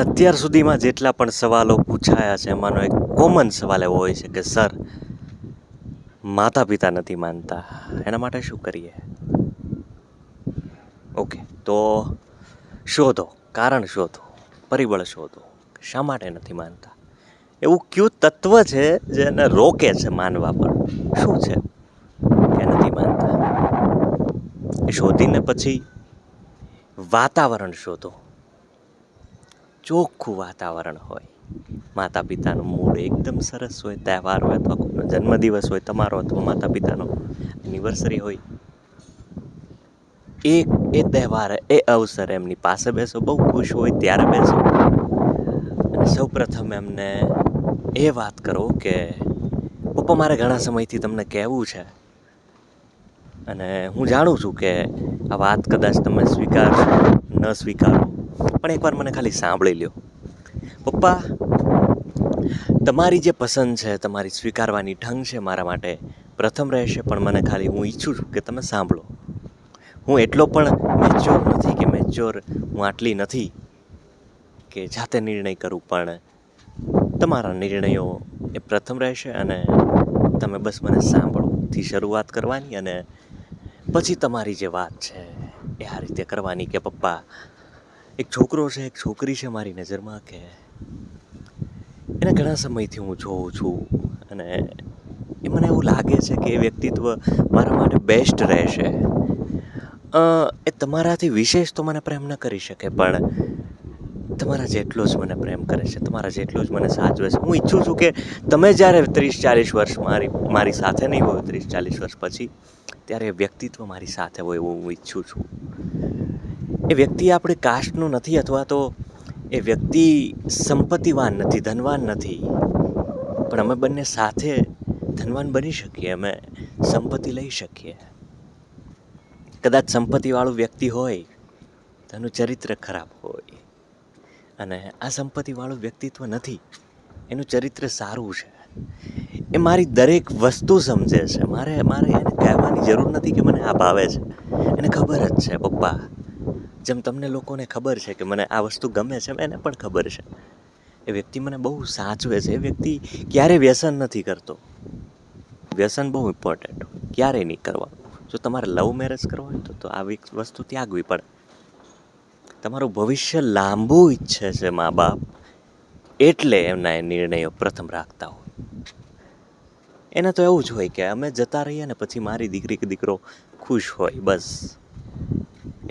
અત્યાર સુધીમાં જેટલા પણ સવાલો પૂછાયા છે એમાંનો એક કોમન સવાલ એવો હોય છે કે સર, માતા પિતા નથી માનતા, એના માટે શું કરીએ? ઓકે, તો શોધો, કારણ શોધો, પરિબળ શોધો, શા માટે નથી માનતા? એવું કયું તત્વ છે જેને રોકે છે માનવા પર? શું છે કે નથી માનતા? એ શોધીને પછી વાતાવરણ શોધો. ચોખ્ખું વાતાવરણ હોય, માતા પિતાનું મૂડ એકદમ સરસ હોય, તહેવાર હોય અથવા કોઈનો જન્મદિવસ હોય તમારો અથવા માતા પિતાનો એનિવર્સરી હોય, એ તહેવાર એ અવસરે એમની પાસે બેસો, બહુ ખુશ હોય ત્યારે બેસો અને સૌ પ્રથમ એમને એ વાત કરો કે પપ્પા, મારે ઘણા સમયથી તમને કહેવું છે અને હું જાણું છું કે આ વાત કદાચ તમે સ્વીકારશો ન સ્વીકારો, પણ એકવાર મને ખાલી સાંભળી લ્યો. પપ્પા, તમારી જે પસંદ છે, તમારી સ્વીકારવાની ઢંગ છે મારા માટે પ્રથમ રહેશે, પણ મને ખાલી હું ઈચ્છું છું કે તમે સાંભળો. હું એટલો પણ મેચ્યોર નથી કે હું આટલી નથી કે જાતે નિર્ણય કરું, પણ તમારા નિર્ણયો એ પ્રથમ રહેશે અને તમે બસ મને સાંભળોથી શરૂઆત કરવાની અને પછી તમારી જે વાત છે એ આ રીતે કરવાની કે પપ્પા, એક છોકરો છે, એક છોકરી છે મારી નજરમાં કે એને ઘણા સમયથી હું જોઉં છું અને એ મને એવું લાગે છે કે એ વ્યક્તિત્વ મારા માટે બેસ્ટ રહેશે. એ તમારાથી વિશેષ તો મને પ્રેમ ન કરી શકે, પણ તમારા જેટલો જ મને પ્રેમ કરે છે, તમારા જેટલો જ મને સાચવે છે. હું ઈચ્છું છું કે તમે જ્યારે 30-40 વર્ષ મારી સાથે નહીં હોય, 30-40 વર્ષ પછી, ત્યારે એ વ્યક્તિત્વ મારી સાથે હોય એવું હું ઈચ્છું છું. એ વ્યક્તિ આપણી કાસ્ટનું નથી અથવા તો એ વ્યક્તિ સંપત્તિવાન નથી, ધનવાન નથી, પણ અમે બંને સાથે ધનવાન બની શકીએ, અમે સંપત્તિ લઈ શકીએ. કદાચ સંપત્તિવાળું વ્યક્તિ હોય તો એનું ચરિત્ર ખરાબ હોય અને આ સંપત્તિવાળું વ્યક્તિત્વ નથી, એનું ચરિત્ર સારું છે. એ મારી દરેક વસ્તુ સમજે છે. મારે એને કહેવાની જરૂર નથી કે મને આ ભાવે છે, એને ખબર જ છે. પપ્પા, જેમ તમને લોકોને ખબર છે કે મને આ વસ્તુ ગમે છે, એને પણ ખબર છે. એ વ્યક્તિ મને બહુ સાચવે છે. એ વ્યક્તિ ક્યારેય વ્યસન નથી કરતો. વ્યસન બહુ ઇમ્પોર્ટન્ટ, ક્યારેય નહીં કરવાનું. જો તમારે લવ મેરેજ કરવા હોય તો આવી વસ્તુ ત્યાગવી પડે. તમારું ભવિષ્ય લાંબુ ઈચ્છે છે મા બાપ, એટલે એમના એ નિર્ણયો પ્રથમ રાખતા હોય. એને તો એવું જ હોય કે અમે જતા રહીએ ને પછી મારી દીકરી કે દીકરો ખુશ હોય, બસ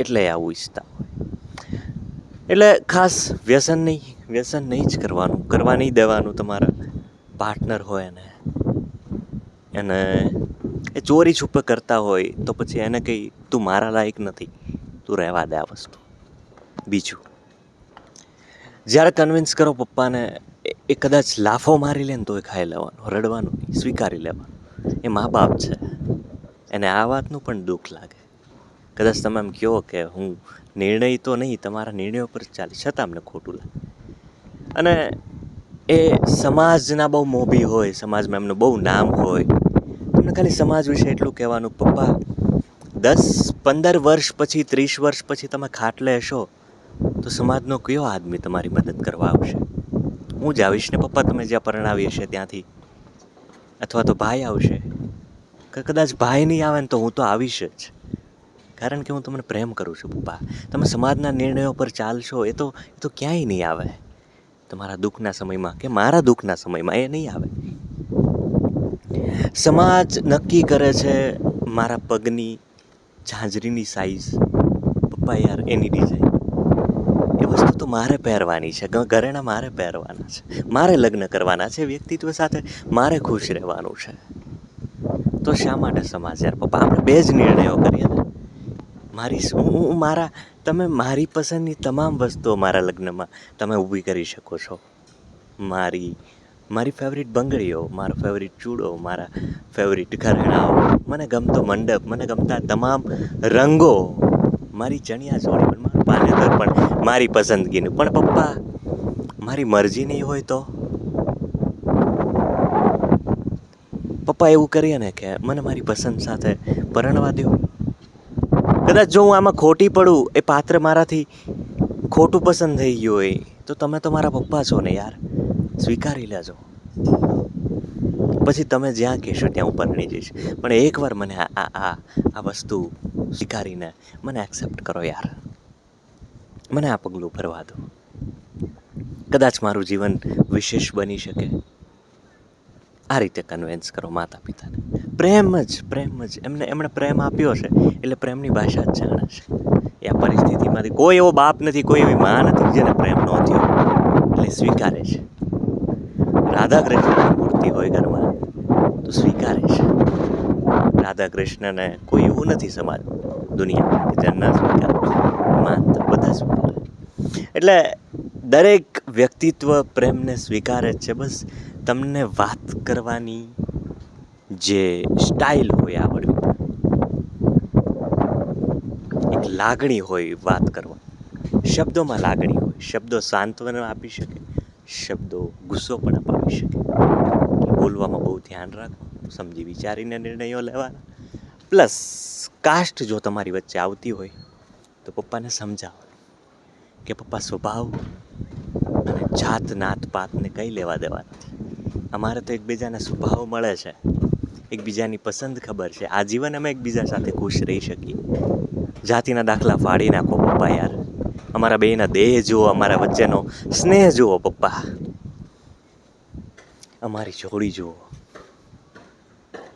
એટલે આવું ઈચ્છતા હોય. એટલે ખાસ વ્યસન નહીં જ કરવાનું, કરવા નહીં દેવાનું. તમારા પાર્ટનર હોય એને એ ચોરી છુપે કરતા હોય તો પછી એને કંઈ તું મારા લાયક નથી, તું રહેવા દે આ વસ્તુ. બીજું, જ્યારે કન્વિન્સ કરો પપ્પાને, એ કદાચ લાફો મારી લે ને તો એ ખાઈ લેવાનું, રડવાનું નહીં, સ્વીકારી લેવાનું. એ મા બાપ છે, એને આ વાતનું પણ દુઃખ લાગે. કદાચ તમે એમ કહો કે હું નિર્ણય તો નહીં, તમારા નિર્ણયો પર ચાલી, છતાં અમને ખોટું લાગે. અને એ સમાજના બહુ મોભી હોય, સમાજમાં એમનું બહુ નામ હોય. તમને ખાલી સમાજ વિશે એટલું કહેવાનું, પપ્પા, 10-15 વર્ષ પછી, 30 વર્ષ પછી તમે ખાટલે હશો તો સમાજનો કયો આદમી તમારી મદદ કરવા આવશે? હું જ આવીશ ને પપ્પા, તમે જ્યાં પરણાવી હશે ત્યાંથી. અથવા તો ભાઈ આવશે, કે કદાચ ભાઈ નહીં આવે ને તો હું તો આવીશ જ, કારણ કે હું તમને પ્રેમ કરું છું. પપ્પા, તમે સમાજના નિર્ણયો પર ચાલશો એ તો ક્યાંય નહીં આવે. તમારા દુઃખના સમયમાં કે મારા દુઃખના સમયમાં એ નહીં આવે. સમાજ નક્કી કરે છે મારા પગની ઝાંઝરીની સાઈઝ. પપ્પા યાર, એની ડિઝાઇન, એ વસ્તુ તો મારે પહેરવાની છે, ઘરેણા મારે પહેરવાના છે, મારે લગ્ન કરવાના છે, વ્યક્તિત્વ સાથે મારે ખુશ રહેવાનું છે. તો શા માટે સમાજ? યાર પપ્પા, આપણે બે જ નિર્ણયો કરીએ ને. તમે મારી પસંદની તમામ વસ્તુઓ મારા લગ્નમાં તમે ઊભી કરી શકો છો. મારી ફેવરિટ બંગડીઓ, મારો ફેવરિટ ચૂડો, મારા ફેવરિટ ઘરેણાઓ, મને ગમતો મંડપ, મને ગમતા તમામ રંગો, મારી ચણિયા ચોળી, પણ મારું પાનેતર પણ મારી પસંદગીનું. પણ પપ્પા, મારી મરજી નહીં હોય તો? પપ્પા, એવું કરીએ ને કે મને મારી પસંદ સાથે પરણવા દો. કદાચ જો હું આમાં ખોટી પડું, એ પાત્ર મારાથી ખોટું પસંદ થઈ ગયું હોય તો તો તમે તો મારા પપ્પા છો ને યાર, સ્વીકારી લેજો. પછી તમે જ્યાં કહેશો ત્યાં હું પરણી જઈશ, પણ એકવાર મને આ વસ્તુ સ્વીકારીને મને એક્સેપ્ટ કરો યાર, મને આ પગલું ભરવા દો. કદાચ મારું જીવન વિશેષ બની શકે. આ રીતે કન્વિન્સ કરો માતા પિતાને. પ્રેમ જ એમણે પ્રેમ આપ્યો છે એટલે પ્રેમની ભાષા જ જાણે છે. એ આ પરિસ્થિતિમાંથી કોઈ એવો બાપ નથી, કોઈ એવી મા નથી જેને પ્રેમ ન થયો, એટલે સ્વીકારે છે. રાધા કૃષ્ણની મૂર્તિ હોય ઘરમાં તો સ્વીકારે છે. રાધા કૃષ્ણને કોઈ એવું નથી સમાજમાં, દુનિયામાં, કે જેને ના સ્વીકારે. માનતા બધા સ્વીકારે. એટલે દરેક વ્યક્તિત્વ પ્રેમને સ્વીકારે છે. બસ તમને વાત કરવાની જે સ્ટાઇલ હોય આવડવી, એક લાગણી હોય વાત કરવા, શબ્દોમાં લાગણી હોય. શબ્દો સાંત્વના આપી શકે, શબ્દો ગુસ્સો પણ અપાવી શકે. બોલવામાં બહુ ધ્યાન રાખવું, સમજી વિચારીને નિર્ણયો લેવાના. પ્લસ કાસ્ટ જો તમારી વચ્ચે આવતી હોય તો પપ્પાને સમજાવો કે પપ્પા, સ્વભાવ અને જાત નાત પાતને કંઈ લેવા દેવા નથી. અમારે તો એકબીજાને સ્વભાવ મળે છે, એકબીજાની પસંદ ખબર છે. આજીવન અમે એકબીજા સાથે ખુશ રહી શકીએ. જાતિના દાખલા ફાડી નાખો પપ્પા યાર, અમારા બેયના દેહ જુઓ, અમારા વચ્ચેનો સ્નેહ જુઓ પપ્પા, અમારી જોડી જુઓ.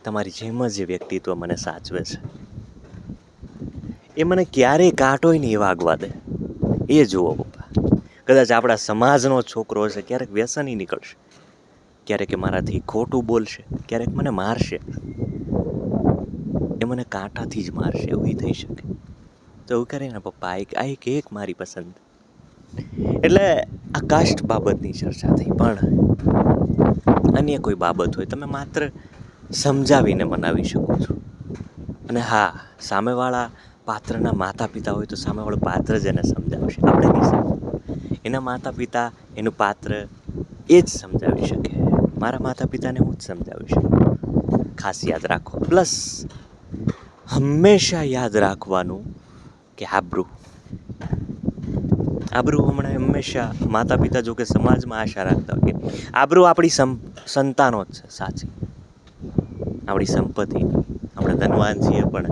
તમારી જેમ જ એ વ્યક્તિત્વ મને સાચવે છે. એ મને ક્યારેય કાંટોય નહીં વાગવા દે, એ જુઓ પપ્પા. કદાચ આપણા સમાજનો છોકરો હશે, ક્યારેક વ્યસની નીકળશે, ક્યારેક એ મારાથી ખોટું બોલશે, ક્યારેક મને મારશે, એ મને કાંટાથી જ મારશે, એવું થઈ શકે. તો એવું કરે ને પપ્પા, આ એક મારી પસંદ. એટલે આ કાસ્ટ બાબતની ચર્ચા થઈ, પણ અન્ય કોઈ બાબત હોય તમે માત્ર સમજાવીને મનાવી શકો છો. અને હા, સામેવાળા પાત્રના માતા પિતા હોય તો સામેવાળું પાત્ર જ એને સમજાવશે, આપણે નહીં સમજાવ. એના માતા પિતા, એનું પાત્ર એ જ સમજાવી શકે. મારા માતા પિતાને હું જ સમજાવી શકું. ખાસ યાદ રાખો. પ્લસ હંમેશા યાદ રાખવાનું કે આબરૂ હમણાં હંમેશા માતા પિતા જો કે સમાજમાં આશા રાખતા હોય કે આબરૂ આપણી સંતાનો જ છે સાચી, આપણી સંપત્તિ. આપણે ધનવાન છીએ પણ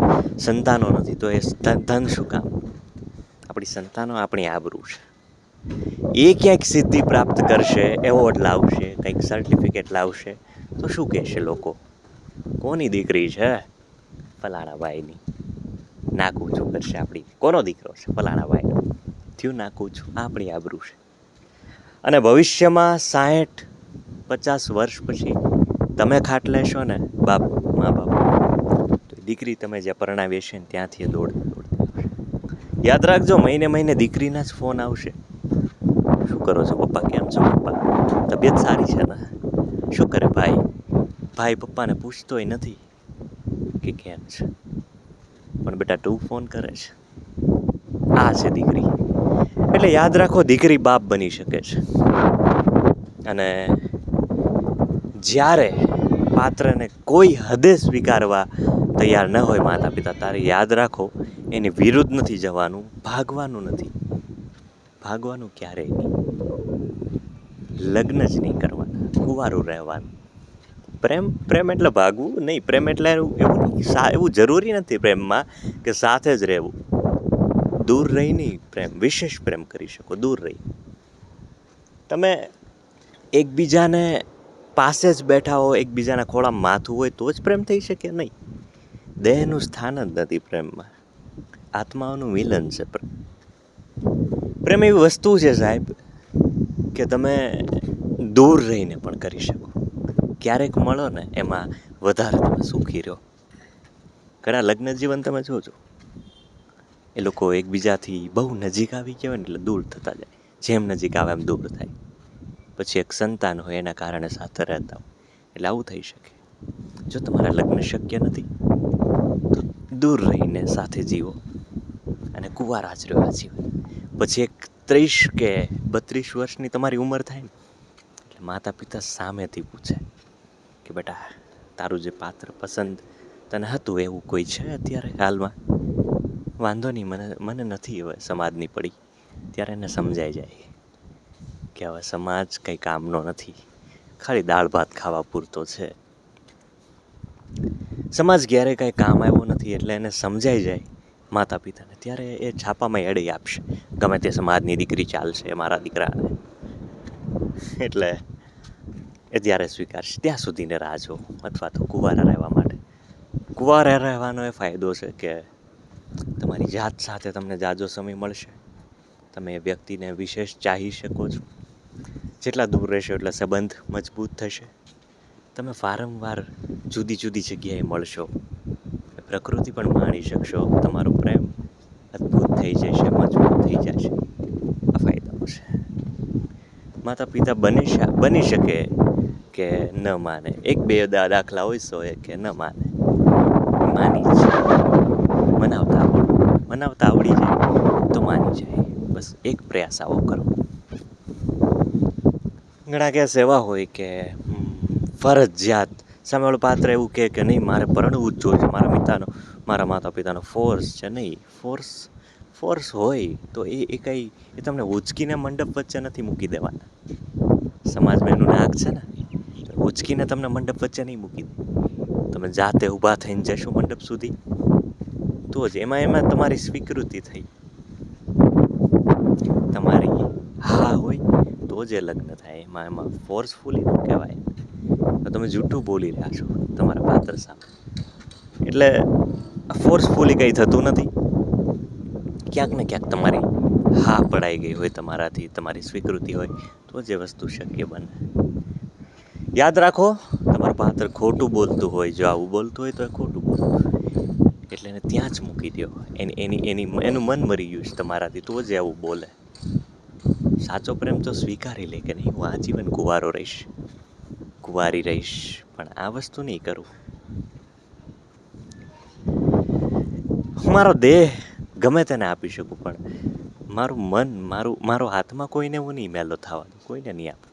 સંતાનો નથી તો એ ધન શું કામ? આપણી સંતાનો આપણી આબરૂ છે. એ ક્યાંક સિદ્ધિ પ્રાપ્ત કરશે, એવોર્ડ લાવશે, કંઈક સર્ટિફિકેટ લાવશે તો શું કહેશે લોકો? કોની દીકરી છે? ફલાણા ભાઈની. નાકું છું કરશે આપણી. કોનો દીકરો છે? ફલાણા ભાઈનો. થયું નાકું છું, આપણી આબરૂ છે. અને ભવિષ્યમાં 60-50 વર્ષ પછી તમે ખાટ લેશો ને મા બાપ, તો દીકરી તમે જ્યાં પરણાવી હશે ને ત્યાંથી દોડતી. યાદ રાખજો, મહિને દીકરીના જ ફોન આવશે. શું કરો છો પપ્પા? કેમ છો પપ્પા? તબિયત સારી છે ને? શું કરે ભાઈ પપ્પાને પૂછતોય નથી કે કેમ છે, પણ બેટા તું ફોન કરે છે. આ છે દીકરી. એટલે યાદ રાખો, દીકરી બાપ બની શકે છે. અને જ્યારે પાત્રને કોઈ હદે સ્વીકારવા તૈયાર ન હોય માતા પિતા, તારે યાદ રાખો, એની વિરુદ્ધ નથી જવાનું, ભાગવાનું નથી. ભાગવાનું ક્યારેય નહીં. લગ્ન જ નહીં કરવાના, કુંવારું રહેવાનું. પ્રેમ એટલે ભાગવું નહીં. પ્રેમ એટલે એવું જરૂરી નથી પ્રેમમાં કે સાથે જ રહેવું. દૂર રહી નહીં પ્રેમ, વિશેષ પ્રેમ કરી શકો દૂર રહી. તમે એકબીજાને પાસે જ બેઠા હો, એકબીજાના ખોળામાં માથું હોય તો જ પ્રેમ થઈ શકે? નહીં. દેહનું સ્થાન જ નથી પ્રેમમાં, આત્માઓનું મિલન છે પ્રેમ. પ્રેમ એવી વસ્તુ છે સાહેબ કે તમે દૂર રહીને પણ કરી શકો. ક્યારેક મળો ને એમાં વધારે તમે સુખી રહો. ઘણા લગ્ન જીવન તમે જોજો, એ લોકો એકબીજાથી બહુ નજીક આવી ગયા હોય ને એટલે દૂર થતા જાય. જેમ નજીક આવે એમ દૂર થાય. પછી એક સંતાન હોય એના કારણે સાથે રહેતા હોય. એટલે આવું થઈ શકે. જો તમારા લગ્ન શક્ય નથી તો દૂર રહીને સાથે જીવો અને કુંવારા જ રહ્યો જીવન. પછી એક 30 કે 32 વર્ષની તમારી ઉંમર થાય ને એટલે માતા પિતા સામેથી પૂછે કે બેટા, તારું જે પાત્ર પસંદ તને હતું એવું કોઈ છે અત્યારે હાલમાં? વાંધો નહીં, મને નથી હવે સમાજની પડી. ત્યારે એને સમજાઈ જાય કે હવે સમાજ કંઈ કામનો નથી, ખાલી દાળ ભાત ખાવા પૂરતો છે. સમાજ ક્યારેય કાંઈ કામ આવ્યો નથી એટલે એને સમજાઈ જાય માતા પિતાને, ત્યારે એ છાપામાં એડી આપશે, ગમે તે સમાજની દીકરી ચાલશે મારા દીકરાને, એટલે એ ત્યારે સ્વીકારશે. ત્યાં સુધીને રાહ જો, અથવા તો કુંવારા રહેવા માટે. કુંવારા રહેવાનો એ ફાયદો છે કે તમારી જાત સાથે તમને જાજો સમય મળશે, તમે એ વ્યક્તિને વિશેષ ચાહી શકો છો. જેટલા દૂર રહેશો એટલા સંબંધ મજબૂત થશે. તમે વારંવાર જુદી જુદી જગ્યાએ મળશો, પ્રકૃતિ પણ માણી શકશો. તમારો પ્રેમ અદ્ભુત થઈ જશે, મજબૂત થઈ જશે. આ ફાયદાઓ છે. માતા પિતા બની શકે કે ન માને, એક બે દાખલા હોય સો કે ન માને, માની જ મનાવતા આવડી જાય તો માની જાય. બસ એક પ્રયાસ આવો કરો. ઘણા કેસ એવા હોય કે ફરજિયાત સામેવાળું પાત્ર એવું કહે કે નહીં મારે પરણવું જ જોઈએ, મારા માતા પિતાનો ફોર્સ છે. નહીં, ફોર્સ હોય તો એ કંઈ એ તમને ઉચકીને મંડપ વચ્ચે નથી મૂકી દેવાના. સમાજમાં એનું નાક છે ને, ઉચકીને તમને મંડપ વચ્ચે નહીં મૂકી દે. તમે જાતે ઊભા થઈને જશો મંડપ સુધી તો જ એમાં તમારી સ્વીકૃતિ થઈ. તમારી હા હોય તો જ એ લગ્ન થાય. એમાં ફોર્સફુલી ન કહેવાય. તો તમે જૂઠું બોલી રહ્યા છો તમારા પાત્ર સામે. એટલે ફોર્સફુલી કંઈ થતું નથી. ક્યાંક ને ક્યાંક તમારી હા પડાઈ ગઈ હોય તમારાથી, તમારી સ્વીકૃતિ હોય તો જ એ વસ્તુ શક્ય બને. યાદ રાખો, તમારું પાત્ર ખોટું બોલતું હોય, જો આવું બોલતું હોય તો એ ખોટું બોલતું હોય, એટલે એને ત્યાં જ મૂકી દો. એનું મન મરી ગયું છે તમારાથી, તો જ આવું બોલે. સાચો પ્રેમ તો સ્વીકારી લે કે નહીં, હું આજીવન કુંવારો રહીશ, કુંવારી રહીશ, પણ આ વસ્તુ નહીં કરું. હું મારો દેહ ગમે તેને આપી શકું, પણ મારું મન, મારો હાથમાં કોઈને હું નહીં મેલો થવા દઉં, કોઈને નહીં આપું.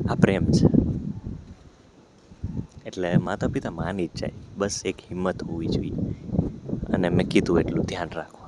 આ પ્રેમ છે. એટલે માતા પિતા માની જ જાય, બસ એક હિંમત હોવી જોઈએ. અને મેં કીધું એટલું ધ્યાન રાખો.